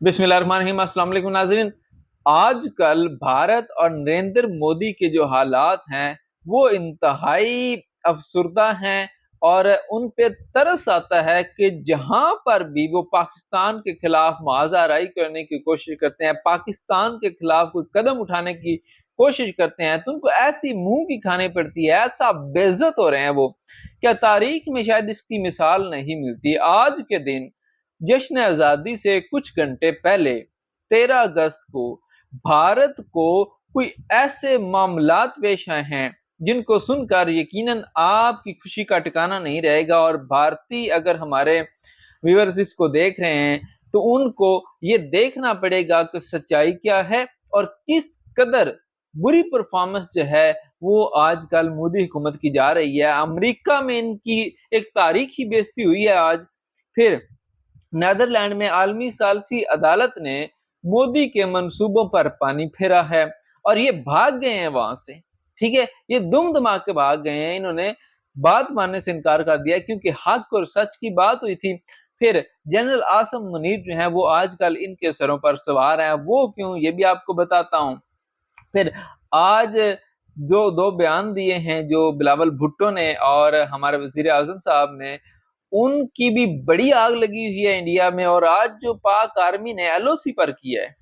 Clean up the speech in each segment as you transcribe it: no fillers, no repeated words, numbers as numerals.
बिस्मिल्लाहिर्रहमानिर्रहीम। अस्सलाम वालेकुम नाज़रीन। आजकल भारत और नरेंद्र मोदी के जो हालात हैं वो इंतहाई अफसुर्दा हैं और उन पे तरस आता है कि जहां पर भी वो पाकिस्तान के खिलाफ मुआज़ाराई करने की कोशिश करते हैं, पाकिस्तान के खिलाफ कोई कदम उठाने की कोशिश करते हैं, तो उनको ऐसी मुंह की खानी पड़ती है, ऐसा बेइज्जत हो रहे हैं वो, क्या तारीख में शायद इसकी मिसाल नहीं मिलती। आज के दिन जश्न आज़ादी से कुछ घंटे पहले 13 अगस्त को भारत को कोई ऐसे मामलात पेश आए हैं जिनको सुनकर यकीनन आपकी खुशी का ठिकाना नहीं रहेगा। और भारतीय अगर हमारे व्यूअर्स इसको देख रहे हैं तो उनको ये देखना पड़ेगा कि सच्चाई क्या है और किस कदर बुरी परफॉर्मेंस जो है वो आजकल मोदी हुकूमत की जा रही है। अमेरिका में इनकी एक तारीखी बेइज्जती हुई है आज। फिर नीदरलैंड में आलमी सालसी अदालत ने मोदी के मंसूबों पर पानी फेरा है और ये भाग गए हैं वहां से। ठीक है, ये दुम दमा के भाग गए हैं, इन्होंने बात मानने से इनकार कर दिया क्योंकि हक और सच की बात हुई थी। फिर जनरल आसम मुनीर जो है वो आजकल इनके सरों पर सवार है, वो क्यों ये भी आपको बताता हूँ। फिर आज जो दो बयान दिए हैं जो बिलावल भुट्टो ने और हमारे वजीर आजम साहब ने, उनकी भी बड़ी आग लगी हुई है इंडिया में। और आज जो पाक आर्मी ने एलओसी पर किया है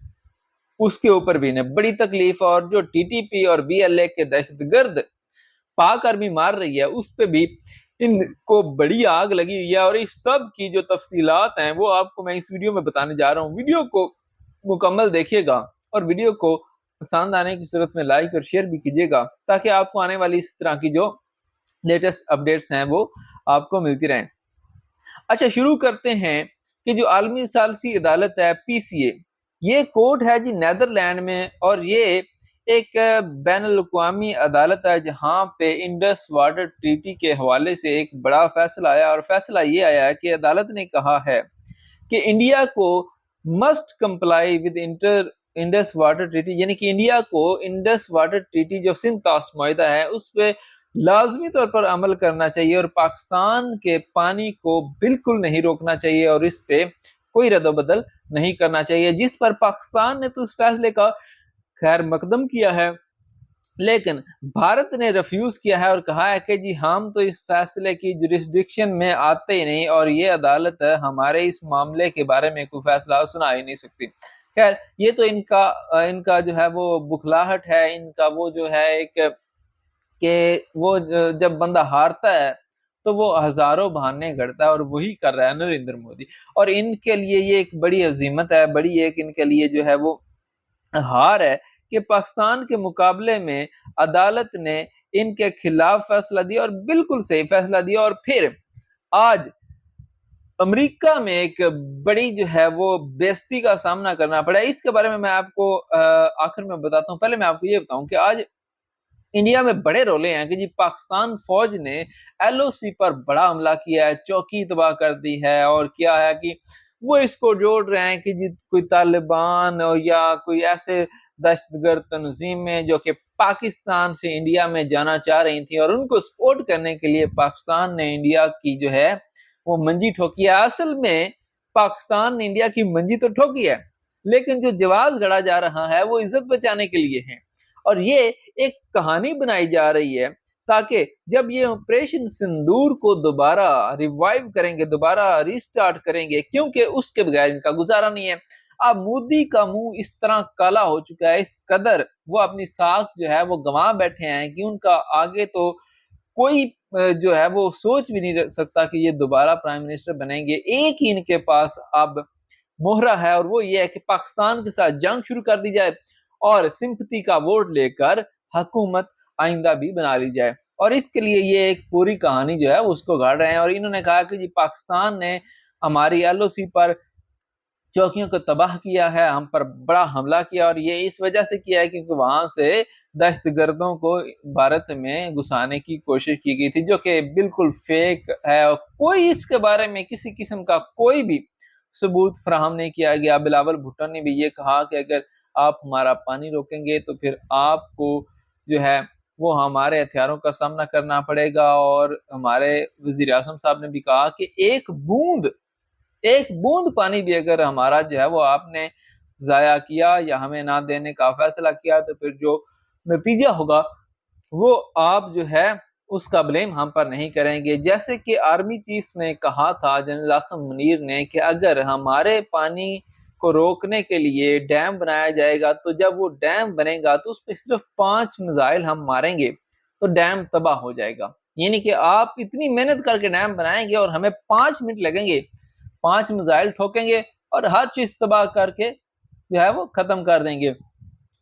उसके ऊपर भी ने बड़ी तकलीफ, और जो टीटीपी और बीएलए के दहशतगर्द पाक आर्मी मार रही है उस पे भी इनको बड़ी आग लगी हुई है। और इस सब की जो तफसीलात हैं वो आपको मैं इस वीडियो में बताने जा रहा हूँ। वीडियो को मुकम्मल देखिएगा और वीडियो को पसंद आने की सूरत में लाइक और शेयर भी कीजिएगा ताकि आपको आने वाली इस तरह की जो लेटेस्ट अपडेट्स हैं वो आपको मिलती रहें। अच्छा, शुरू करते हैं कि जो आलमी सालसी अदालत है पीसीए, ये कोर्ट है जी नीदरलैंड में, और ये एक बैनुल-अक़वामी अदालत है जहां पे इंडस वाटर ट्रीटी के हवाले से एक बड़ा फैसला आया। और फैसला ये आया है कि अदालत ने कहा है कि इंडिया को must comply with Indus water treaty, यानी कि इंडिया को इंडस वाटर ट्रीटी जो सिंध तास मुआहिदा है उस पे लाजमी तौर पर अमल करना चाहिए और पाकिस्तान के पानी को बिल्कुल नहीं रोकना चाहिए और इस पे कोई रद्द-बदल नहीं करना चाहिए। जिस पर पाकिस्तान ने तो उस फैसले का खैर मकदम किया है, लेकिन भारत ने रिफ्यूज किया है और कहा है कि जी हम तो इस फैसले की जुरिस्डिक्शन में आते ही नहीं और ये अदालत हमारे इस मामले के बारे में कोई फैसला सुना ही नहीं सकती। खैर, ये तो इनका जो है वो बुखलाहट है, इनका वो जो है एक कि वो जब बंदा हारता है तो वो हजारों बहाने गढ़ता है, और वही कर रहा है नरेंद्र मोदी। और इनके लिए ये एक बड़ी अजीमत है, बड़ी एक इनके लिए जो है वो हार है कि पाकिस्तान के मुकाबले में अदालत ने इनके खिलाफ फैसला दिया और बिल्कुल सही फैसला दिया। और फिर आज अमेरिका में एक बड़ी जो है वो बेइज्जती का सामना करना पड़ा। इसके बारे में मैं आपको आखिर में बताता हूँ। पहले मैं आपको ये बताऊं कि आज इंडिया में बड़े रोले हैं कि जी पाकिस्तान फौज ने एलओसी पर बड़ा हमला किया है, चौकी तबाह कर दी है, और क्या है कि वो इसको जोड़ रहे हैं कि जी कोई तालिबान या कोई ऐसे दहशतगर्द तंजीमें जो कि पाकिस्तान से इंडिया में जाना चाह रही थी और उनको सपोर्ट करने के लिए पाकिस्तान ने इंडिया की जो है वो मंजी ठोकी है। असल में पाकिस्तान ने इंडिया की मंजी तो ठोकी है, लेकिन जो जवाब गढ़ा जा रहा है वो इज्जत बचाने के लिए है। और ये एक कहानी बनाई जा रही है ताकि जब ये ऑपरेशन सिंदूर को दोबारा रिवाइव करेंगे, दोबारा रिस्टार्ट करेंगे, क्योंकि उसके बगैर इनका गुजारा नहीं है। अब मोदी का मुंह इस तरह काला हो चुका है, इस कदर वो अपनी साख जो है वो गंवा बैठे हैं कि उनका आगे तो कोई जो है वो सोच भी नहीं सकता कि ये दोबारा प्राइम मिनिस्टर बनेंगे। एक ही इनके पास अब मोहरा है और वो ये है कि पाकिस्तान के साथ जंग शुरू कर दी जाए और सिंपैथी का वोट लेकर हुकूमत आइंदा भी बना ली जाए। और इसके लिए ये एक पूरी कहानी जो है उसको गाड़ रहे हैं। और इन्होंने कहा कि जी पाकिस्तान ने हमारी एलओसी पर चौकियों को तबाह किया है, हम पर बड़ा हमला किया, और ये इस वजह से किया है क्योंकि वहां से दहशतगर्दों को भारत में घुसाने की कोशिश की गई थी, जो कि बिल्कुल फेक है और कोई इसके बारे में किसी किस्म का कोई भी सबूत फराहम नहीं किया गया। बिलावल भुट्टो ने भी ये कहा कि अगर आप हमारा पानी रोकेंगे तो फिर आपको जो है वो हमारे हथियारों का सामना करना पड़ेगा। और हमारे वजीर आजम साहब ने भी कहा कि एक बूंद ایک بوند پانی بھی اگر ہمارا جو ہے وہ آپ نے ضائع کیا یا ہمیں نہ دینے کا فیصلہ کیا تو پھر جو نتیجہ ہوگا وہ آپ جو ہے اس کا بلیم ہم پر نہیں کریں گے. جیسے کہ آرمی چیف نے کہا تھا جنرل عاصم منیر نے کہ اگر ہمارے پانی کو روکنے کے لیے ڈیم بنایا جائے گا تو جب وہ ڈیم بنے گا تو اس پہ صرف 5 میزائل ہم ماریں گے تو ڈیم تباہ ہو جائے گا. یعنی کہ آپ اتنی محنت کر کے ڈیم بنائیں گے اور ہمیں 5 منٹ لگیں گے, 5 میزائل ٹھوکیں گے اور ہر چیز تباہ کر کے جو ہے وہ ختم کر دیں گے.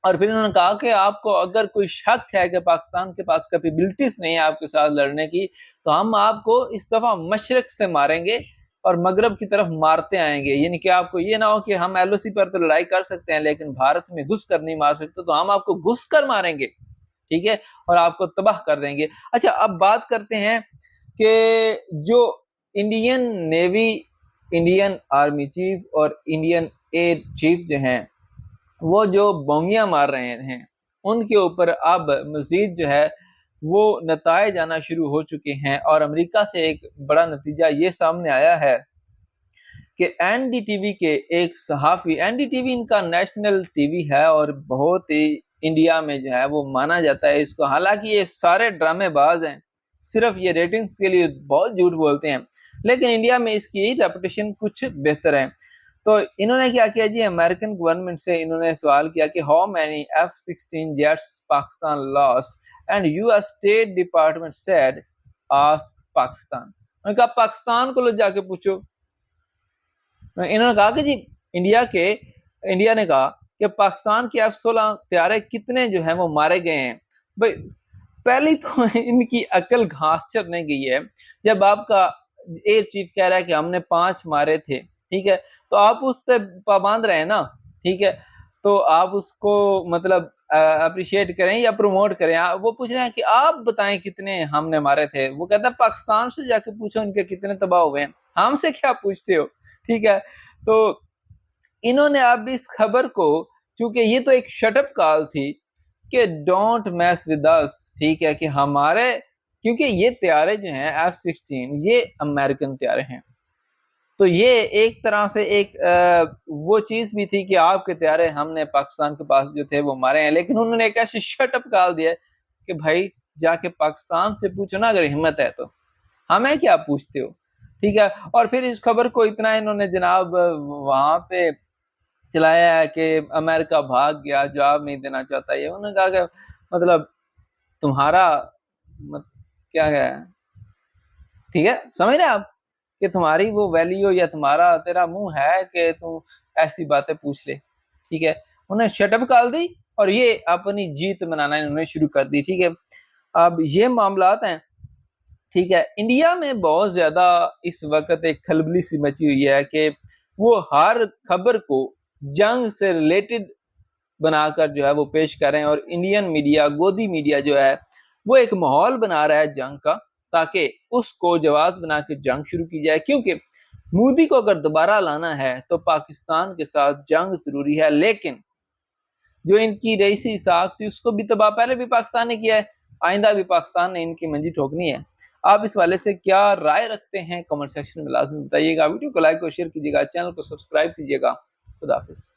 اور پھر انہوں نے کہا کہ آپ کو اگر کوئی شک ہے کہ پاکستان کے پاس کیپیبلٹیز نہیں ہے آپ کے ساتھ لڑنے کی تو ہم آپ کو اس دفعہ مشرق سے ماریں گے اور مغرب کی طرف مارتے آئیں گے. یعنی کہ آپ کو یہ نہ ہو کہ ہم ایل او سی پر تو لڑائی کر سکتے ہیں لیکن بھارت میں گھس کر نہیں مار سکتے, تو ہم آپ کو گھس کر ماریں گے, ٹھیک ہے, اور آپ کو تباہ کر دیں گے. اچھا, اب بات کرتے ہیں کہ جو Indian navy, Indian army chief اور انڈین ایئر چیف جو ہیں وہ جو بونگیاں مار رہے ہیں ان کے اوپر اب مزید جو ہے وہ نتائج آنا شروع ہو چکے ہیں. اور امریکہ سے ایک بڑا نتیجہ یہ سامنے آیا ہے کہ این ڈی ٹی وی کے ایک صحافی, این ڈی ٹی وی ان کا نیشنل ٹی وی ہے اور بہت ہی انڈیا میں جو ہے وہ مانا جاتا ہے اس کو, حالانکہ یہ سارے ڈرامے باز ہیں, صرف یہ ریٹنگز کے لیے بہت جھوٹ بولتے ہیں, لیکن انڈیا میں اس کی ریپوٹیشن کچھ بہتر ہے. تو انہوں نے کیا کیا جی, امریکن گورنمنٹ سے انہوں نے سوال کیا کہ how many F-16 jets Pakistan lost and U S State Department said ask Pakistan. انہوں نے کہا پاکستان کو لو جا کے پوچھو. انہوں نے کہا کہ جی انڈیا نے کہا کہ پاکستان کے F-16 طیارے کتنے جو ہیں وہ مارے گئے ہیں. بھائی پہلی تو ان کی عقل گھاس چرنے گئی ہے. جب آپ کا ایئر چیف کہہ رہا ہے کہ ہم نے 5 مارے تھے, ٹھیک ہے, تو آپ اس پہ پابند رہے نا, ٹھیک ہے, تو آپ اس کو مطلب اپریشیٹ کریں یا پروموٹ کریں. وہ پوچھ رہے ہیں کہ آپ بتائیں کتنے ہم نے مارے تھے, وہ کہتا ہے پاکستان سے جا کے پوچھو ان کے کتنے تباہ ہوئے ہیں, ہم سے کیا پوچھتے ہو, ٹھیک ہے. تو انہوں نے اب اس خبر کو, چونکہ یہ تو ایک شٹ اپ کال تھی کہ ڈونٹ میس ود اس, ٹھیک ہے, کہ ہمارے, کیونکہ یہ طیارے جو ہیں F-16 یہ امریکن طیارے ہیں, تو یہ ایک طرح سے ایک وہ چیز بھی تھی کہ آپ کے طیارے ہم نے پاکستان کے پاس جو تھے وہ مارے ہیں. لیکن انہوں نے ایک ایسی شٹ اپ کال دیا کہ بھائی جا کے پاکستان سے پوچھو نا اگر ہمت ہے تو, ہمیں کیا پوچھتے ہو, ٹھیک ہے. اور پھر اس خبر کو اتنا انہوں نے جناب وہاں پہ چلایا ہے کہ امریکہ بھاگ گیا, جواب نہیں دینا چاہتا. یہ انہوں نے کہا کہ مطلب تمہارا کیا ہے, ٹھیک ہے, سمجھ رہے آپ کہ تمہاری وہ ویلیو یا تیرا منہ ہے کہ تم ایسی باتیں پوچھ لے, ٹھیک ہے. انہیں شٹ اپ کال دی اور یہ اپنی جیت منانا انہوں نے شروع کر دی, ٹھیک ہے. اب یہ معاملات ہیں, ٹھیک ہے. انڈیا میں بہت زیادہ اس وقت ایک کھلبلی سی مچی ہوئی ہے کہ وہ ہر خبر کو جنگ سے ریلیٹڈ بنا کر جو ہے وہ پیش کر رہے ہیں, اور انڈین میڈیا, گودی میڈیا جو ہے وہ ایک ماحول بنا رہا ہے جنگ کا تاکہ اس کو جواز بنا کے جنگ شروع کی جائے. کیونکہ مودی کو اگر دوبارہ لانا ہے تو پاکستان کے ساتھ جنگ ضروری ہے, لیکن جو ان کی رئیسی ساکھ تھی اس کو بھی تباہ پہلے بھی پاکستان نے کیا ہے, آئندہ بھی پاکستان نے ان کی منجی ٹھوکنی ہے. آپ اس والے سے کیا رائے رکھتے ہیں کمنٹ سیکشن میں لازم بتائیے گا. ویڈیو کو لائک اور شیئر کیجیے گا, چینل کو سبسکرائب کیجیے گا. خدا حافظ.